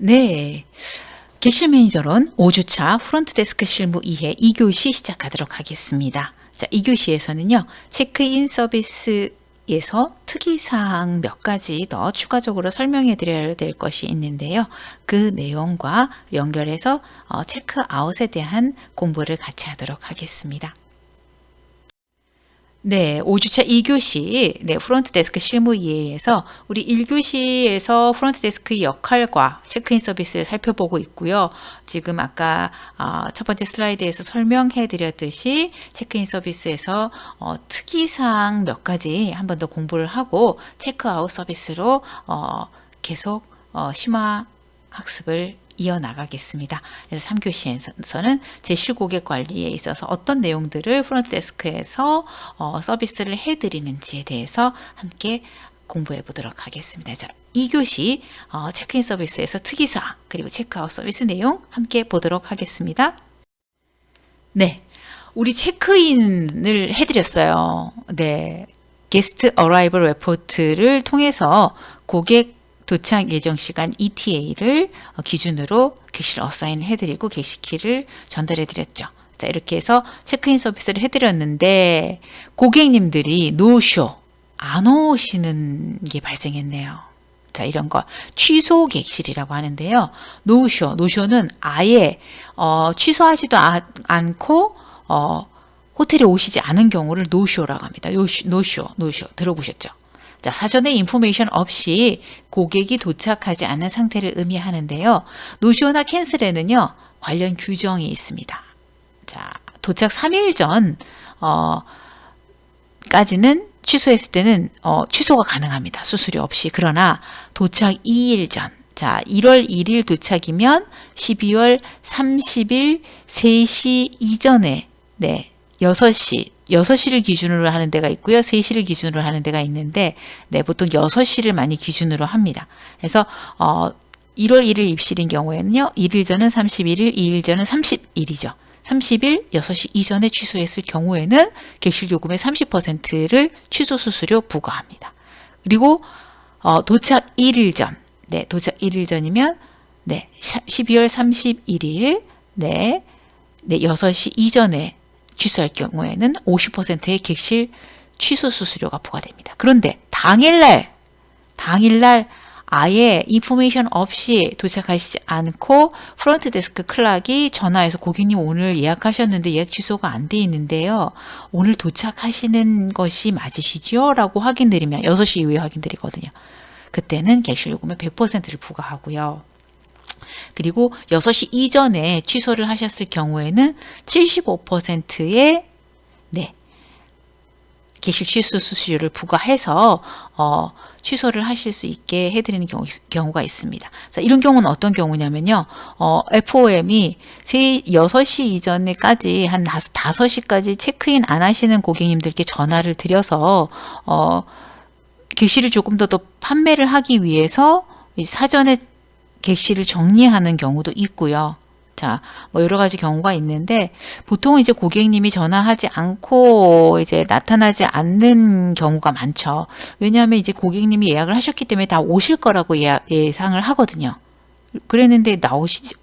네. 객실 매니저론 5주차 프론트데스크 실무 2회 2교시 시작하도록 하겠습니다. 자, 2교시에서는요, 체크인 서비스에서 특이사항 몇 가지 더 추가적으로 설명해 드려야 될 것이 있는데요. 그 내용과 연결해서 체크아웃에 대한 공부를 같이 하도록 하겠습니다. 네, 5주차 2교시, 네, 프론트 데스크 실무 이해에서 우리 1교시에서 프론트 데스크의 역할과 체크인 서비스를 살펴보고 있고요. 지금 아까 첫 번째 슬라이드에서 설명해 드렸듯이 체크인 서비스에서 특이사항 몇 가지 한 번 더 공부를 하고 체크아웃 서비스로 계속 심화 학습을 이어나가겠습니다. 그래서 3교시에서는 제실고객 관리에 있어서 어떤 내용들을 프론트데스크에서 서비스를 해드리는지에 대해서 함께 공부해 보도록 하겠습니다. 자, 2교시 체크인 서비스에서 특이사항 그리고 체크아웃 서비스 내용 함께 보도록 하겠습니다. 네, 우리 체크인을 해드렸어요. 네, 게스트 어라이벌 레포트를 통해서 고객 도착 예정 시간 ETA를 기준으로 객실 어사인을 해드리고 객실키를 전달해드렸죠. 자, 이렇게 해서 체크인 서비스를 해드렸는데 고객님들이 노쇼 안 오시는 게 발생했네요. 자, 이런 거 취소 객실이라고 하는데요. 노쇼는 아예 취소하지도 않고 호텔에 오시지 않은 경우를 노쇼라고 합니다. 노쇼 들어보셨죠? 자, 사전에 인포메이션 없이 고객이 도착하지 않은 상태를 의미하는데요. 노쇼나 캔슬에는요, 관련 규정이 있습니다. 자, 도착 3일 전, 까지는 취소했을 때는, 취소가 가능합니다. 수수료 없이. 그러나 도착 2일 전, 자, 1월 1일 도착이면 12월 30일 3시 이전에, 네, 6시를 기준으로 하는 데가 있고요. 3시를 기준으로 하는 데가 있는데, 네, 보통 6시를 많이 기준으로 합니다. 그래서, 1월 1일 입실인 경우에는요, 1일 전은 31일, 2일 전은 30일이죠. 30일 6시 이전에 취소했을 경우에는 객실 요금의 30%를 취소 수수료 부과합니다. 그리고, 도착 1일 전, 네, 도착 1일 전이면, 네, 12월 31일, 네, 6시 이전에 취소할 경우에는 50%의 객실 취소 수수료가 부과됩니다. 그런데 당일날 아예 인포메이션 없이 도착하시지 않고 프론트 데스크 클락이 전화해서 고객님 오늘 예약하셨는데 예약 취소가 안 돼 있는데요. 오늘 도착하시는 것이 맞으시죠? 라고 확인드리면 6시 이후에 확인드리거든요. 그때는 객실 요금의 100%를 부과하고요. 그리고 6시 이전에 취소를 하셨을 경우에는 75%의 네, 객실 취소 수수료를 부과해서 취소를 하실 수 있게 해드리는 경우가 있습니다. 자, 이런 경우는 어떤 경우냐면요. FOM이 6시 이전에까지 한 5시까지 체크인 안 하시는 고객님들께 전화를 드려서 객실을 조금 더 판매를 하기 위해서 사전에 객실을 정리하는 경우도 있고요. 자, 뭐 여러 가지 경우가 있는데 보통은 이제 고객님이 전화하지 않고 이제 나타나지 않는 경우가 많죠. 왜냐하면 이제 고객님이 예약을 하셨기 때문에 다 오실 거라고 예상을 하거든요. 그랬는데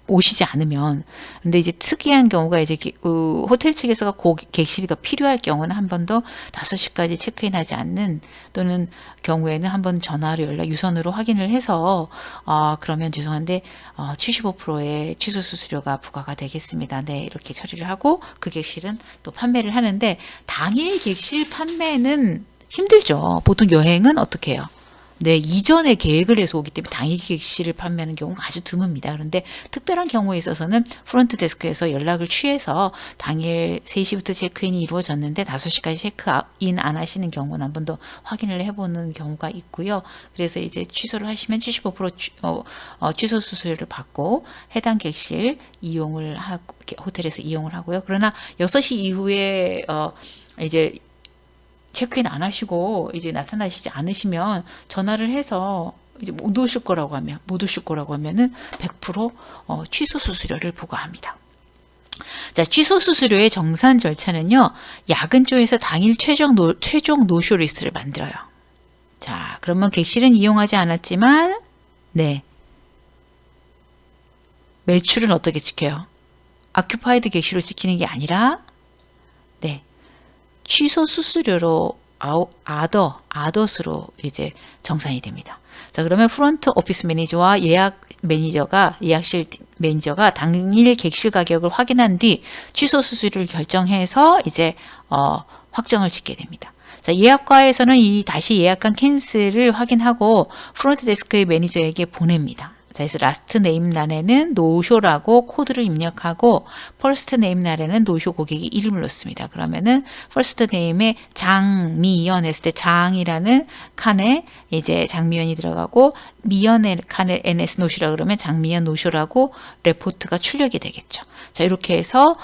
오시지 않으면. 근데 이제 특이한 경우가 이제 호텔 측에서 객실이 더 필요할 경우는 한 번 더 5시까지 체크인하지 않는 또는 경우에는 한 번 전화로 유선으로 확인을 해서 그러면 죄송한데 75%의 취소 수수료가 부과가 되겠습니다. 네, 이렇게 처리를 하고 그 객실은 또 판매를 하는데 당일 객실 판매는 힘들죠. 보통 여행은 어떻게 해요? 네, 이전에 계획을 해서 오기 때문에 당일 객실을 판매하는 경우가 아주 드뭅니다. 그런데 특별한 경우에 있어서는 프론트 데스크에서 연락을 취해서 당일 3시부터 체크인이 이루어졌는데 5시까지 체크인 안 하시는 경우는 한 번 더 확인을 해보는 경우가 있고요. 그래서 이제 취소를 하시면 75% 취소 수수료를 받고 해당 객실 이용을 하고 호텔에서 이용을 하고요. 그러나 6시 이후에 이제 체크인 안 하시고 이제 나타나시지 않으시면 전화를 해서 이제 못 오실 거라고 하면은 100% 취소 수수료를 부과합니다. 자, 취소 수수료의 정산 절차는요. 야근조에서 당일 최종 노쇼 리스트를 만들어요. 자, 그러면 객실은 이용하지 않았지만 네. 매출은 어떻게 지켜요? occupied 객실로 지키는 게 아니라 네, 취소 수수료로 아더스로 이제 정산이 됩니다. 자, 그러면 프론트 오피스 매니저와 예약실 매니저가 당일 객실 가격을 확인한 뒤 취소 수수료를 결정해서 이제 확정을 짓게 됩니다. 자, 예약과에서는 이 다시 예약한 캔슬을 확인하고 프론트 데스크의 매니저에게 보냅니다. 자, 그래서 라스트 네임 란에는 노쇼라고 코드를 입력하고 퍼스트 네임 란에는 노쇼 고객이 이름을 넣습니다. 그러면은 퍼스트 네임에 장미연 했을 때 장이라는 칸에 이제 장미연이 들어가고 미연의 칸에 NS 노쇼라 그러면 장미연 노쇼라고 레포트가 출력이 되겠죠. 자, 이렇게 해서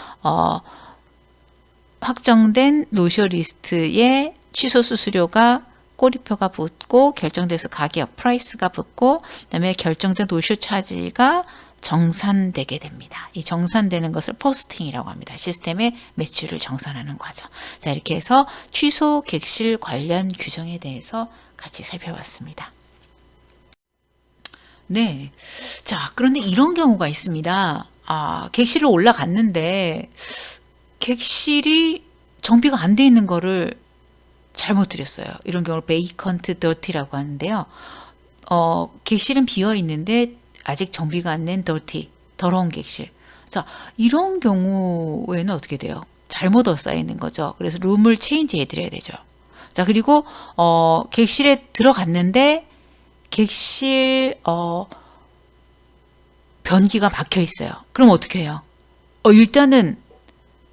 확정된 노쇼 리스트에 취소 수수료가 꼬리표가 붙고 결정돼서 가격 프라이스가 붙고 그다음에 결정된 노쇼 차지가 정산되게 됩니다. 이 정산되는 것을 포스팅이라고 합니다. 시스템의 매출을 정산하는 과정. 자, 이렇게 해서 취소 객실 관련 규정에 대해서 같이 살펴봤습니다. 네. 자, 그런데 이런 경우가 있습니다. 객실을 올라갔는데 객실이 정비가 안 돼 있는 거를 잘못 드렸어요. 이런 경우를 베이컨트 더티라고 하는데요. 객실은 비어 있는데 아직 정비가 안 된 더러운 객실. 자, 이런 경우에는 어떻게 돼요? 잘못 쌓이는 거죠. 그래서 룸을 체인지 해드려야 되죠. 자, 그리고 객실에 들어갔는데 객실 변기가 막혀 있어요. 그럼 어떻게 해요? 일단은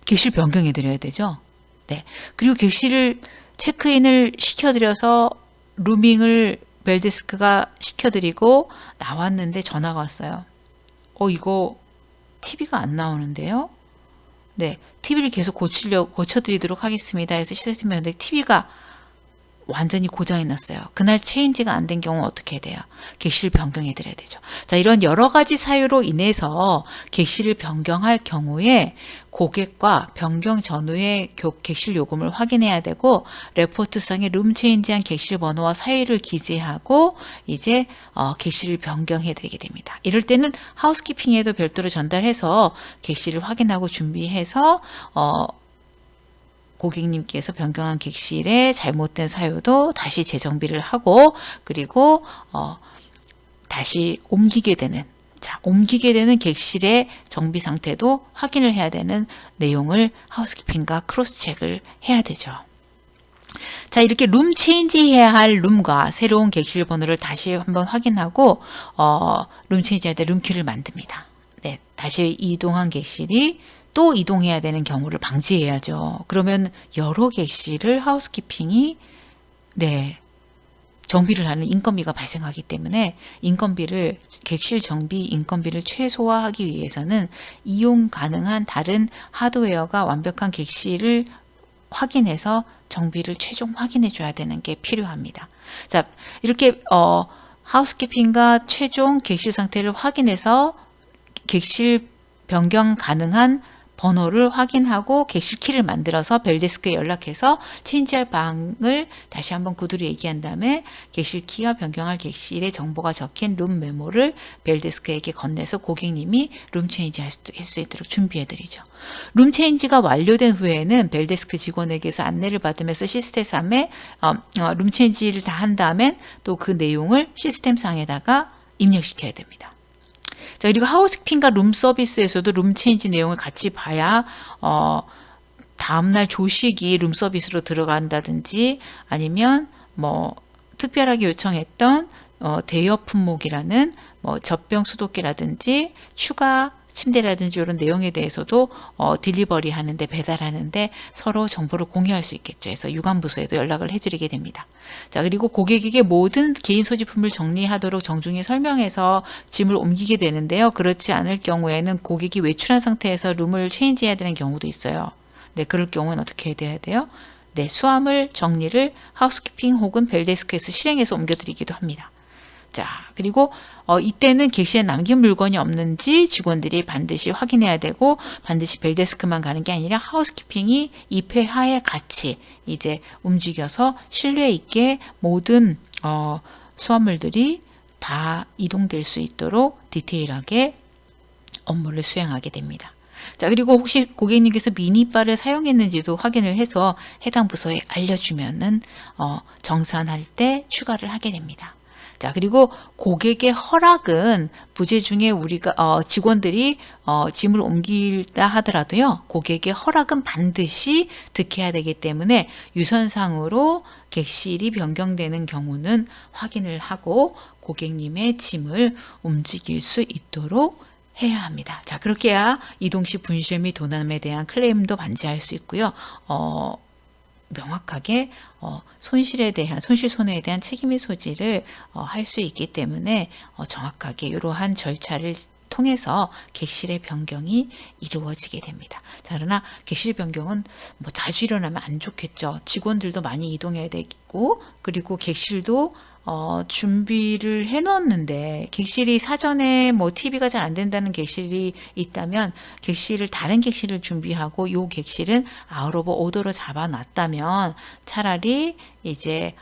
객실 변경해 드려야 되죠. 네. 그리고 객실을 체크인을 시켜드려서 루밍을 벨데스크가 시켜드리고 나왔는데 전화가 왔어요. 이거 TV가 안 나오는데요. 네, TV를 계속 고쳐드리도록 하겠습니다. 해서 시스템이었는데 TV가 완전히 고장이 났어요. 그날 체인지가 안 된 경우 어떻게 해야 돼요? 객실 변경해 드려야 되죠. 자, 이런 여러 가지 사유로 인해서 객실을 변경할 경우에 고객과 변경 전후의 객실 요금을 확인해야 되고 레포트상에 룸 체인지한 객실 번호와 사유를 기재하고 이제 객실을 변경해 드리게 됩니다. 이럴 때는 하우스키핑에도 별도로 전달해서 객실을 확인하고 준비해서 고객님께서 변경한 객실의 잘못된 사유도 다시 재정비를 하고 그리고 다시 옮기게 되는 객실의 정비 상태도 확인을 해야 되는 내용을 하우스키핑과 크로스 체크를 해야 되죠. 자, 이렇게 룸 체인지 해야 할 룸과 새로운 객실 번호를 다시 한번 확인하고 룸 체인지 할 때 룸키를 만듭니다. 네, 다시 이동한 객실이 또 이동해야 되는 경우를 방지해야죠. 그러면 여러 객실을 하우스키핑이 정비를 하는 인건비가 발생하기 때문에 객실 정비 인건비를 최소화하기 위해서는 이용 가능한 다른 하드웨어가 완벽한 객실을 확인해서 정비를 최종 확인해 줘야 되는 게 필요합니다. 자, 이렇게 하우스키핑과 최종 객실 상태를 확인해서 객실 변경 가능한 번호를 확인하고 객실 키를 만들어서 벨데스크에 연락해서 체인지할 방을 다시 한번 구두로 얘기한 다음에 객실 키와 변경할 객실의 정보가 적힌 룸 메모를 벨데스크에게 건네서 고객님이 룸 체인지 할 수 있도록 준비해 드리죠. 룸 체인지가 완료된 후에는 벨데스크 직원에게서 안내를 받으면서 시스템상에 룸 체인지를 다 한 다음엔 또 그 내용을 시스템상에다가 입력시켜야 됩니다. 자, 그리고 하우스키핑과 룸 서비스에서도 룸 체인지 내용을 같이 봐야 다음날 조식이 룸 서비스로 들어간다든지 아니면 특별하게 요청했던 대여 품목이라는 젖병 수도기라든지 추가 침대라든지 이런 내용에 대해서도 딜리버리 하는데 배달하는데 서로 정보를 공유할 수 있겠죠. 그래서 유관부서에도 연락을 해드리게 됩니다. 자, 그리고 고객에게 모든 개인 소지품을 정리하도록 정중히 설명해서 짐을 옮기게 되는데요. 그렇지 않을 경우에는 고객이 외출한 상태에서 룸을 체인지해야 되는 경우도 있어요. 네, 그럴 경우는 어떻게 해야 돼요? 네, 수화물 정리를 하우스키핑 혹은 벨데스크에서 실행해서 옮겨드리기도 합니다. 자, 그리고 이때는 객실에 남긴 물건이 없는지 직원들이 반드시 확인해야 되고 반드시 벨데스크만 가는 게 아니라 하우스키핑이 입회하에 같이 이제 움직여서 신뢰 있게 모든 수화물들이 다 이동될 수 있도록 디테일하게 업무를 수행하게 됩니다. 자, 그리고 혹시 고객님께서 미니바를 사용했는지도 확인을 해서 해당 부서에 알려주면은 정산할 때 추가를 하게 됩니다. 자, 그리고 고객의 허락은 부재 중에 우리가 직원들이 짐을 옮길다 하더라도요, 고객의 허락은 반드시 득해야 되기 때문에 유선상으로 객실이 변경되는 경우는 확인을 하고 고객님의 짐을 움직일 수 있도록 해야 합니다. 자, 그렇게 해야 이동 시 분실 및 도난에 대한 클레임도 반지할 수 있고요. 명확하게 손실에 대한 손해에 대한 책임의 소지를 할 수 있기 때문에 정확하게 이러한 절차를 통해서 객실의 변경이 이루어지게 됩니다. 자, 그러나 객실 변경은 뭐 자주 일어나면 안 좋겠죠. 직원들도 많이 이동해야 되고, 그리고 객실도 준비를 해 놓았는데 객실이 사전에 뭐 TV가 잘 안 된다는 객실이 있다면 다른 객실을 준비하고 요 객실은 아웃 오브 오더로 잡아 놨다면 차라리 이제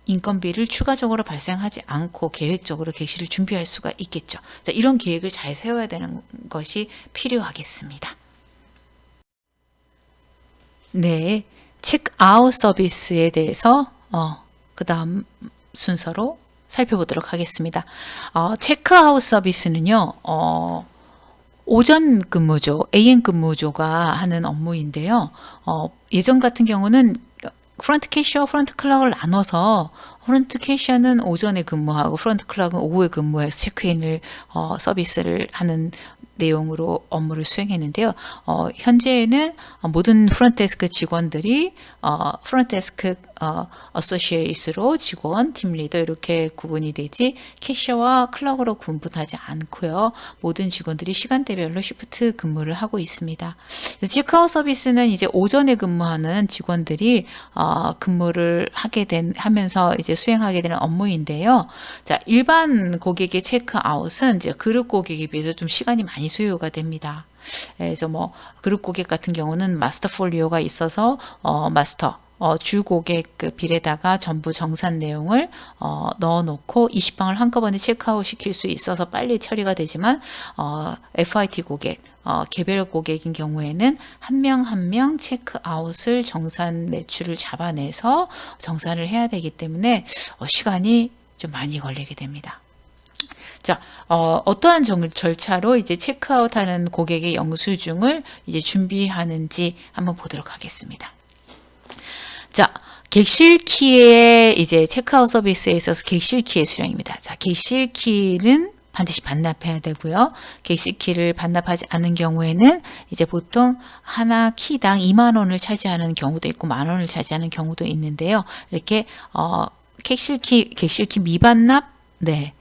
인건비를 추가적으로 발생하지 않고 계획적으로 객실을 준비할 수가 있겠죠. 자, 이런 계획을 잘 세워야 되는 것이 필요하겠습니다. 네, 체크아웃 서비스에 대해서 그 다음 순서로 살펴보도록 하겠습니다. 체크아웃 서비스는요, 오전 근무조, AM 근무조가 하는 업무인데요. 예전 같은 경우는 프런트 캐셔, 프런트 클럭을 나눠서 프런트 캐셔는 오전에 근무하고 프런트 클럭은 오후에 근무해서 체크인을 서비스를 하는 내용으로 업무를 수행했는데요. 현재는 모든 프론트데스크 직원들이 프론트데스크 어소시에이트로 직원, 팀리더 이렇게 구분이 되지 캐셔와 클럭으로 구분하지 않고요. 모든 직원들이 시간대별로 시프트 근무를 하고 있습니다. 체크아웃 서비스는 이제 오전에 근무하는 직원들이 근무를 하면서 이제 수행하게 되는 업무인데요. 자, 일반 고객의 체크아웃은 이제 그룹 고객에 비해서 좀 시간이 많이 소요가 됩니다. 그래서 뭐 그룹 고객 같은 경우는 마스터 폴리오가 있어서 주 고객 그 빌에다가 전부 정산 내용을 넣어놓고 20방을 한꺼번에 체크아웃 시킬 수 있어서 빨리 처리가 되지만 FIT 고객, 개별 고객인 경우에는 한 명 한 명 체크아웃을 정산 매출을 잡아내서 정산을 해야 되기 때문에 시간이 좀 많이 걸리게 됩니다. 자, 어떠한 절차로 이제 체크아웃하는 고객의 영수증을 이제 준비하는지 한번 보도록 하겠습니다. 자, 객실 키의 이제 체크아웃 서비스에 있어서 객실 키의 수령입니다. 자, 객실 키는 반드시 반납해야 되고요. 객실 키를 반납하지 않은 경우에는 이제 보통 하나 키당 2만 원을 차지하는 경우도 있고 만 원을 차지하는 경우도 있는데요. 이렇게 객실 키 미반납, 네,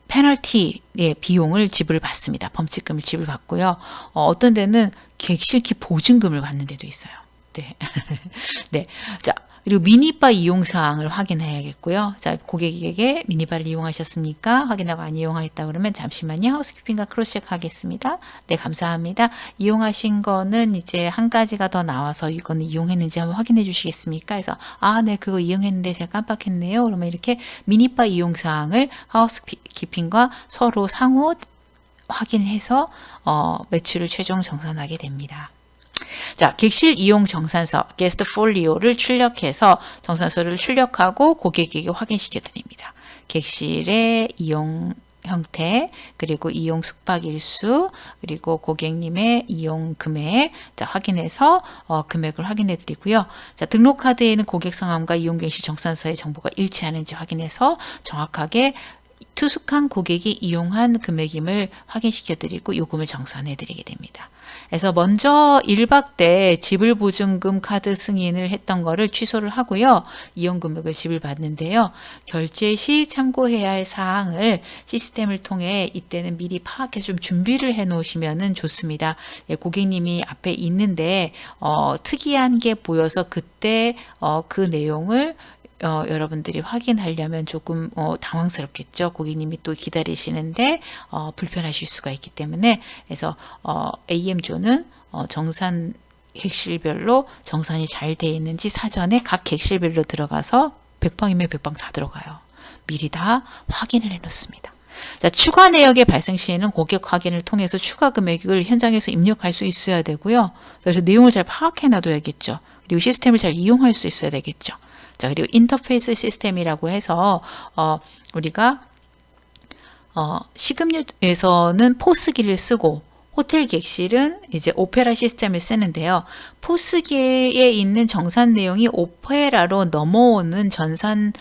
페널티의 비용을 지불받습니다. 범칙금을 지불받고요. 어떤 데는 객실키 보증금을 받는 데도 있어요. 네. 네. 자, 그리고 미니바 이용 사항을 확인해야겠고요. 자, 고객에게 미니바를 이용하셨습니까? 확인하고 안 이용하겠다 그러면 잠시만요. 하우스키핑과 크로스 체크 하겠습니다. 네, 감사합니다. 이용하신 거는 이제 한 가지가 더 나와서 이거는 이용했는지 한번 확인해 주시겠습니까? 그래서 네, 그거 이용했는데 제가 깜빡했네요. 그러면 이렇게 미니바 이용 사항을 하우스키핑과 서로 상호 확인해서 매출을 최종 정산하게 됩니다. 자, 객실 이용 정산서, 게스트 폴리오를 출력해서 정산서를 출력하고 고객에게 확인시켜 드립니다. 객실의 이용 형태, 그리고 이용 숙박 일수, 그리고 고객님의 이용 금액, 자, 확인해서 금액을 확인해 드리고요. 자, 등록 카드에는 고객 성함과 이용 객실 정산서의 정보가 일치하는지 확인해서 정확하게 투숙한 고객이 이용한 금액임을 확인시켜 드리고 요금을 정산해 드리게 됩니다. 그래서 먼저 1박 때 지불보증금 카드 승인을 했던 거를 취소를 하고요. 이용 금액을 지불받는데요. 결제 시 참고해야 할 사항을 시스템을 통해 이때는 미리 파악해서 좀 준비를 해 놓으시면 좋습니다. 예, 고객님이 앞에 있는데 특이한 게 보여서 그때 그 내용을 여러분들이 확인하려면 조금 당황스럽겠죠. 고객님이 또 기다리시는데 불편하실 수가 있기 때문에 그래서 AM조는 정산 객실별로 정산이 잘 돼 있는지 사전에 각 객실별로 들어가서 100방이면 100방 다 들어가요. 미리 다 확인을 해 놓습니다. 자, 추가 내역의 발생 시에는 고객 확인을 통해서 추가 금액을 현장에서 입력할 수 있어야 되고요. 그래서 내용을 잘 파악해 놔둬야겠죠. 그리고 시스템을 잘 이용할 수 있어야 되겠죠. 자, 그리고 인터페이스 시스템이라고 해서 우리가 식음료에서는 포스기를 쓰고 호텔 객실은 이제 오페라 시스템을 쓰는데요. 포스기에 있는 정산 내용이 오페라로 넘어오는 전산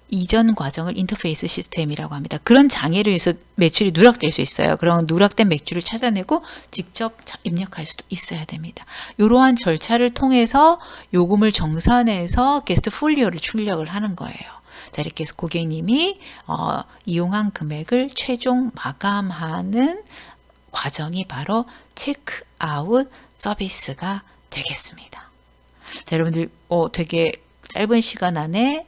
이전 과정을 인터페이스 시스템이라고 합니다. 그런 장애로 인해서 매출이 누락될 수 있어요. 그런 누락된 매출을 찾아내고 직접 입력할 수도 있어야 됩니다. 이러한 절차를 통해서 요금을 정산해서 게스트 폴리오를 출력을 하는 거예요. 자, 이렇게 해서 고객님이 이용한 금액을 최종 마감하는 과정이 바로 체크아웃 서비스가 되겠습니다. 자, 여러분들 되게 짧은 시간 안에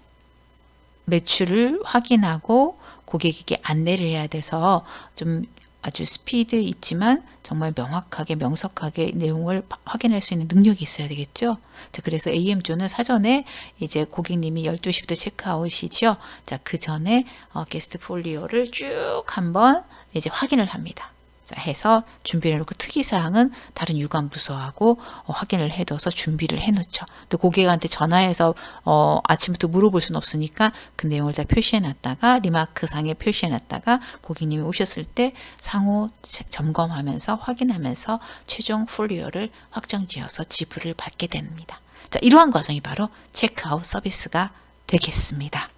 매출을 확인하고 고객에게 안내를 해야 돼서 좀 아주 스피드 있지만 정말 명확하게 명석하게 내용을 확인할 수 있는 능력이 있어야 되겠죠. 자, 그래서 AM조는 사전에 이제 고객님이 12시부터 체크아웃이죠. 자, 그 전에 게스트 폴리오를 쭉 한번 이제 확인을 합니다. 자, 해서 준비를 해놓고 특이사항은 다른 유관 부서하고 확인을 해둬서 준비를 해놓죠. 또 고객한테 전화해서 아침부터 물어볼 수는 없으니까 그 내용을 다 표시해놨다가 리마크상에 표시해놨다가 고객님이 오셨을 때 상호 점검하면서 확인하면서 최종 폴리오를 확정지어서 지불을 받게 됩니다. 자, 이러한 과정이 바로 체크아웃 서비스가 되겠습니다.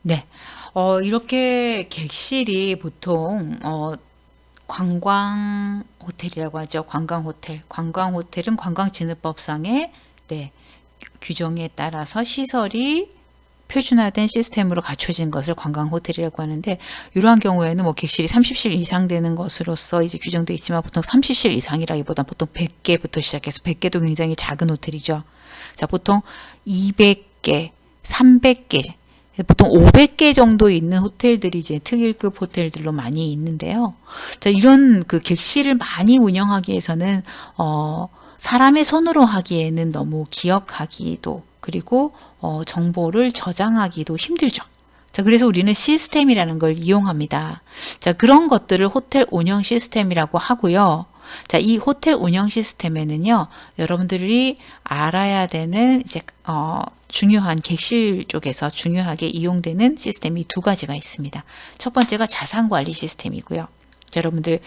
네. 이렇게 객실이 보통 관광 호텔이라고 하죠. 관광 호텔. 관광 호텔은 관광진흥법상의 규정에 따라서 시설이 표준화된 시스템으로 갖춰진 것을 관광 호텔이라고 하는데, 이러한 경우에는 뭐 객실이 30실 이상 되는 것으로서 이제 규정되어 있지만 보통 30실 이상이라기보다 보통 100개부터 시작해서 100개도 굉장히 작은 호텔이죠. 자, 보통 200개, 300개, 보통 500개 정도 있는 호텔들이 이제 특일급 호텔들로 많이 있는데요. 자, 이런 그 객실을 많이 운영하기 위해서는 사람의 손으로 하기에는 너무 기억하기도 그리고 정보를 저장하기도 힘들죠. 자, 그래서 우리는 시스템이라는 걸 이용합니다. 자, 그런 것들을 호텔 운영 시스템이라고 하고요. 자, 이 호텔 운영 시스템에는요, 여러분들이 알아야 되는 이제 중요한 객실 쪽에서 중요하게 이용되는 시스템이 두 가지가 있습니다. 첫 번째가 자산관리 시스템이고요. 자, 여러분들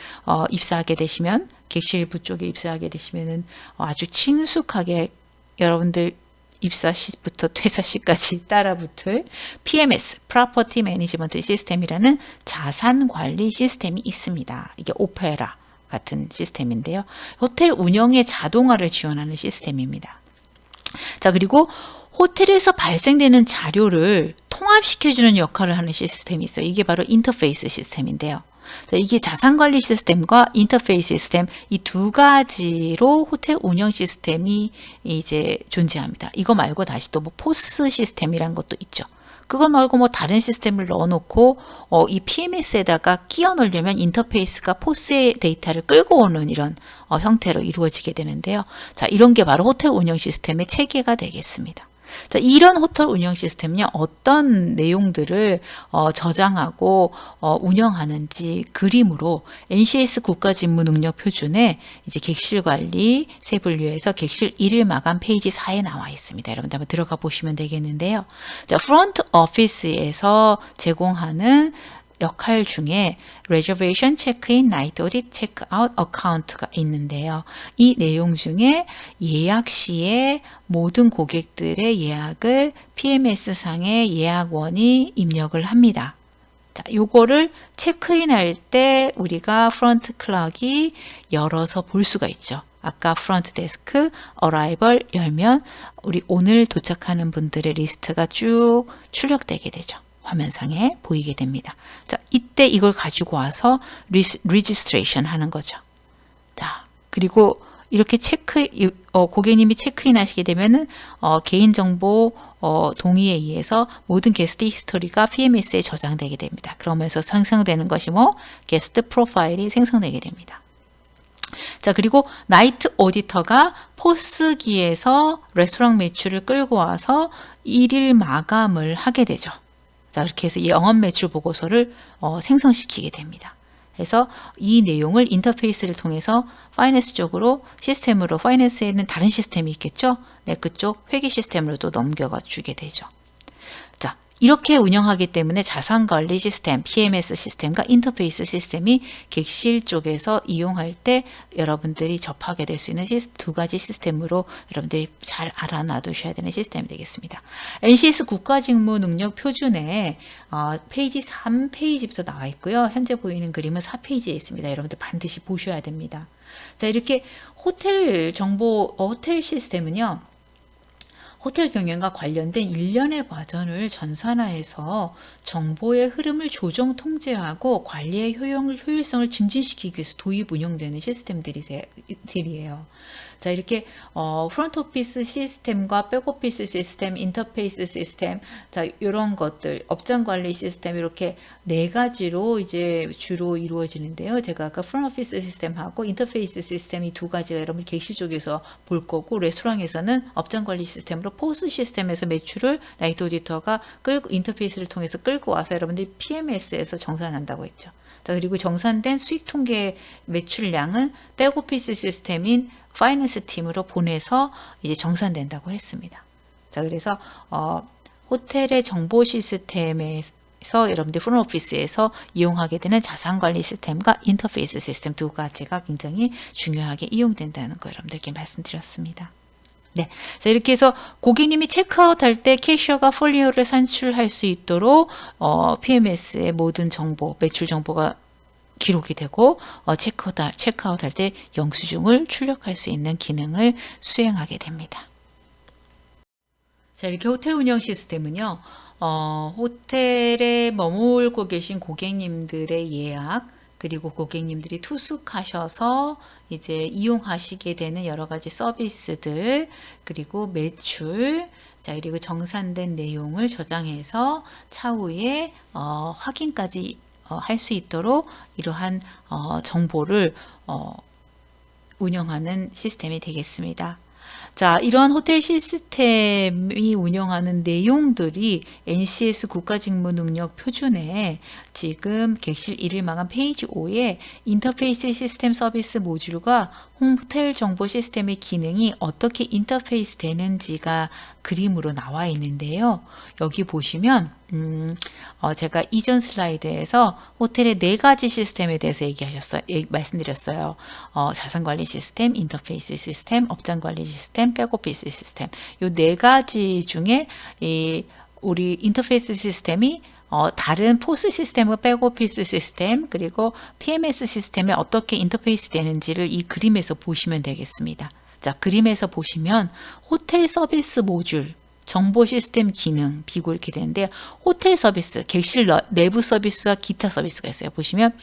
입사하게 되시면 객실부 쪽에 입사하게 되시면은 아주 친숙하게 여러분들 입사 시부터 퇴사 시까지 따라붙을 PMS, Property Management System이라는 자산관리 시스템이 있습니다. 이게 오페라 같은 시스템인데요. 호텔 운영의 자동화를 지원하는 시스템입니다. 자, 그리고 호텔에서 발생되는 자료를 통합시켜주는 역할을 하는 시스템이 있어요. 이게 바로 인터페이스 시스템인데요. 자, 이게 자산관리 시스템과 인터페이스 시스템, 이 두 가지로 호텔 운영 시스템이 이제 존재합니다. 이거 말고 다시 또 뭐 포스 시스템이라는 것도 있죠. 그걸 말고 뭐 다른 시스템을 넣어놓고 이 PMS에다가 끼워 넣으려면 인터페이스가 포스의 데이터를 끌고 오는 이런 형태로 이루어지게 되는데요. 자, 이런 게 바로 호텔 운영 시스템의 체계가 되겠습니다. 자, 이런 호텔 운영 시스템은요, 어떤 내용들을 저장하고 운영하는지 그림으로 NCS 국가직무능력표준에 이제 객실 관리 세 분류에서 객실 1일 마감 페이지 4에 나와 있습니다. 여러분들 한번 들어가 보시면 되겠는데요. 자, 프론트 오피스에서 제공하는 역할 중에 Reservation, Check-in, Night Audit, Check-out 어카운트가 있는데요. 이 내용 중에 예약 시에 모든 고객들의 예약을 PMS상의 예약원이 입력을 합니다. 자, 요거를 체크인 할 때 우리가 프런트 클럭이 열어서 볼 수가 있죠. 아까 프런트 데스크 어라이벌 열면 우리 오늘 도착하는 분들의 리스트가 쭉 출력되게 되죠. 화면상에 보이게 됩니다. 자, 이때 이걸 가지고 와서 리지스트레이션 하는 거죠. 자, 그리고 이렇게 고객님이 체크인 하시게 되면은 개인정보 동의에 의해서 모든 게스트 히스토리가 PMS에 저장되게 됩니다. 그러면서 생성되는 것이 뭐 게스트 프로파일이 생성되게 됩니다. 자, 그리고 나이트 오디터가 포스기에서 레스토랑 매출을 끌고 와서 1일 마감을 하게 되죠. 자, 이렇게 해서 이 영업 매출 보고서를 생성시키게 됩니다. 그래서 이 내용을 인터페이스를 통해서 파이낸스 쪽으로 시스템으로, 파이낸스에 있는 다른 시스템이 있겠죠. 네, 그쪽 회계 시스템으로 또 넘겨가 주게 되죠. 자, 이렇게 운영하기 때문에 자산관리 시스템, PMS 시스템과 인터페이스 시스템이 객실 쪽에서 이용할 때 여러분들이 접하게 될 수 있는 두 가지 시스템으로 여러분들이 잘 알아놔두셔야 되는 시스템이 되겠습니다. NCS 국가직무능력 표준에 페이지 3페이지부터 나와 있고요. 현재 보이는 그림은 4페이지에 있습니다. 여러분들 반드시 보셔야 됩니다. 자, 이렇게 호텔 정보, 호텔 시스템은요. 호텔 경영과 관련된 일련의 과정을 전산화해서 정보의 흐름을 조정 통제하고 관리의 효율성을 증진시키기 위해서 도입 운영되는 시스템들이에요. 자, 이렇게 프론트 오피스 시스템과 백 오피스 시스템, 인터페이스 시스템, 자, 이런 것들, 업장 관리 시스템, 이렇게 네 가지로 이제 주로 이루어지는데요. 제가 아까 프론트 오피스 시스템하고 인터페이스 시스템 이 두 가지가 여러분 객실 쪽에서 볼 거고, 레스토랑에서는 업장 관리 시스템으로 포스 시스템에서 매출을 나이트 오디터가 인터페이스를 통해서 끌고 와서 여러분들이 PMS에서 정산한다고 했죠. 자, 그리고 정산된 수익 통계 매출량은 백오피스 시스템인 파이낸스 팀으로 보내서 이제 정산된다고 했습니다. 자, 그래서 호텔의 정보 시스템에서 여러분들 프론오피스에서 이용하게 되는 자산관리 시스템과 인터페이스 시스템 두 가지가 굉장히 중요하게 이용된다는 거 여러분들께 말씀드렸습니다. 네, 자, 이렇게 해서 고객님이 체크아웃 할 때 캐셔가 폴리오를 산출할 수 있도록 PMS의 모든 정보, 매출 정보가 기록이 되고 체크아웃 할 때 영수증을 출력할 수 있는 기능을 수행하게 됩니다. 자, 이렇게 호텔 운영 시스템은요. 호텔에 머물고 계신 고객님들의 예약, 그리고 고객님들이 투숙하셔서 이제 이용하시게 되는 여러 가지 서비스들, 그리고 매출, 자, 그리고 정산된 내용을 저장해서 차후에 확인까지 할 수 있도록 이러한 정보를 운영하는 시스템이 되겠습니다. 자, 이러한 호텔 시스템이 운영하는 내용들이 NCS 국가직무능력 표준에 지금 객실 1일 마감 페이지 5에 인터페이스 시스템 서비스 모듈과 호텔 정보 시스템의 기능이 어떻게 인터페이스 되는지가 그림으로 나와 있는데요. 여기 보시면 제가 이전 슬라이드에서 호텔의 네 가지 시스템에 대해서 말씀드렸어요. 자산관리 시스템, 인터페이스 시스템, 업장관리 시스템, 백오피스 시스템. 이 네 가지 중에 우리 인터페이스 시스템이 다른 포스 시스템과 백오피스 시스템, 그리고 PMS 시스템에 어떻게 인터페이스 되는지를 이 그림에서 보시면 되겠습니다. 자, 그림에서 보시면 호텔 서비스 모듈, 정보 시스템 기능, 비고 이렇게 되는데, 호텔 서비스, 객실 내부 서비스와 기타 서비스가 있어요. 보시면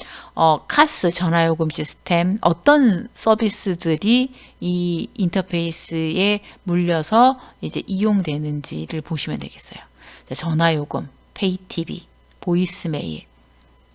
카스, 전화요금 시스템, 어떤 서비스들이 이 인터페이스에 물려서 이제 이용되는지를 보시면 되겠어요. 자, 전화요금, 페이티비, 보이스메일,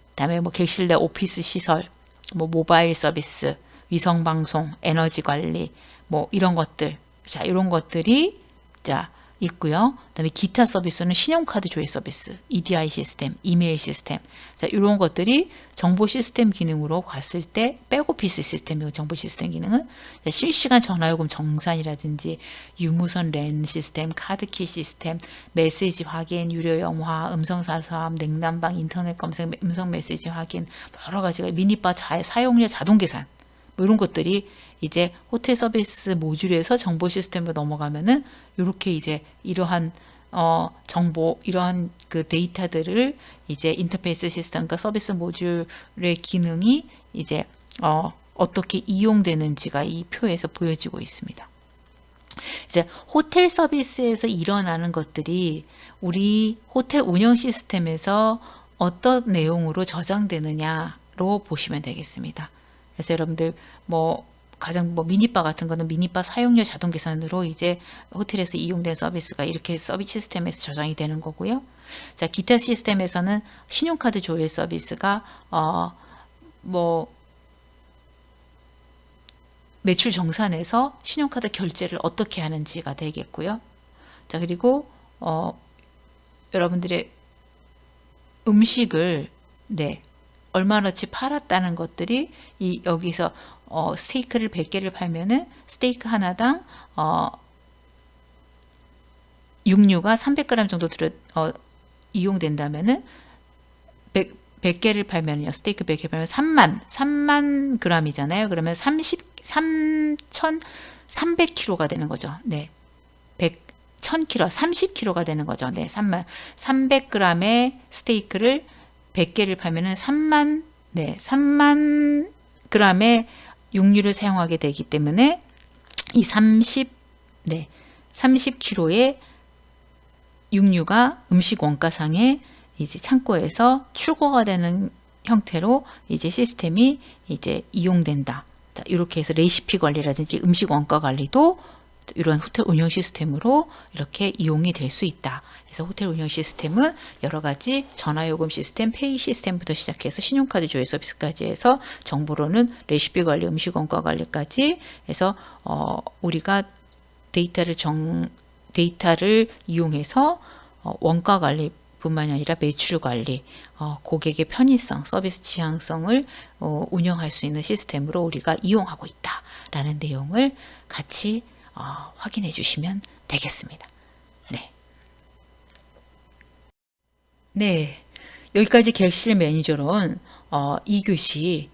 그다음에 뭐 객실 내 오피스 시설, 뭐 모바일 서비스, 위성방송, 에너지 관리, 뭐 이런 것들, 자, 이런 것들이 자 있고요. 그다음에 기타 서비스는 신용카드 조회 서비스, EDI 시스템, 이메일 시스템, 자, 이런 것들이 정보 시스템 기능으로 갔을 때 백오피스 시스템이고, 정보 시스템 기능은 실시간 전화요금 정산이라든지 유무선 랜 시스템, 카드키 시스템, 메시지 확인, 유료 영화, 음성 사서함, 냉난방, 인터넷 검색, 음성 메시지 확인, 여러 가지가 미니바 사용료 자동 계산, 뭐 이런 것들이 이제 호텔 서비스 모듈에서 정보 시스템으로 넘어가면은 이렇게 이제 이러한 정보, 이러한 그 데이터들을 이제 인터페이스 시스템과 서비스 모듈의 기능이 이제 어떻게 이용되는지가 이 표에서 보여지고 있습니다. 이제 호텔 서비스에서 일어나는 것들이 우리 호텔 운영 시스템에서 어떤 내용으로 저장되느냐로 보시면 되겠습니다. 그래서 여러분들 가장 미니바 같은 거는 미니바 사용료 자동 계산으로 이제 호텔에서 이용된 서비스가 이렇게 서비스 시스템에서 저장이 되는 거고요. 자, 기타 시스템에서는 신용카드 조회 서비스가 매출 정산에서 신용카드 결제를 어떻게 하는지가 되겠고요. 자, 그리고 여러분들의 음식을 얼마나치 팔았다는 것들이 여기서 스테이크를 100개를 팔면은 스테이크 하나당 육류가 300g 정도 이용된다면은 100개를 팔면요. 스테이크 100개 팔면 3만 g이잖아요. 그러면 3,300kg가 되는 거죠. 네. 1000kg, 30kg가 되는 거죠. 네. 300g의 스테이크를 100개를 팔면은 3만 g의 육류를 사용하게 되기 때문에 이 30kg의 육류가 음식 원가상에 이제 창고에서 출고가 되는 형태로 이제 시스템이 이제 이용된다. 자, 이렇게 해서 레시피 관리라든지 음식 원가 관리도 이런 호텔 운영 시스템으로 이렇게 이용이 될 수 있다. 그래서 호텔 운영 시스템은 여러 가지 전화요금 시스템, 페이 시스템부터 시작해서 신용카드 조회 서비스까지 해서 정보로는 레시피 관리, 음식 원가 관리까지 해서 우리가 데이터를 이용해서 원가 관리 뿐만이 아니라 매출 관리, 고객의 편의성, 서비스 지향성을 운영할 수 있는 시스템으로 우리가 이용하고 있다라는 내용을 같이 확인해 주시면 되겠습니다. 네, 여기까지 객실 매니저론 2교시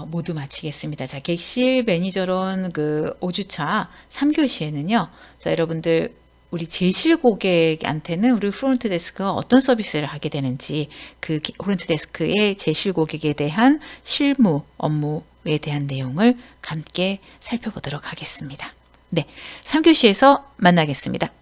모두 마치겠습니다. 자, 객실 매니저론 그 5주차 3교시에는요. 자, 여러분들 우리 제실 고객한테는 우리 프론트 데스크가 어떤 서비스를 하게 되는지 그 프론트 데스크의 제실 고객에 대한 실무 업무에 대한 내용을 함께 살펴보도록 하겠습니다. 네, 3교시에서 만나겠습니다.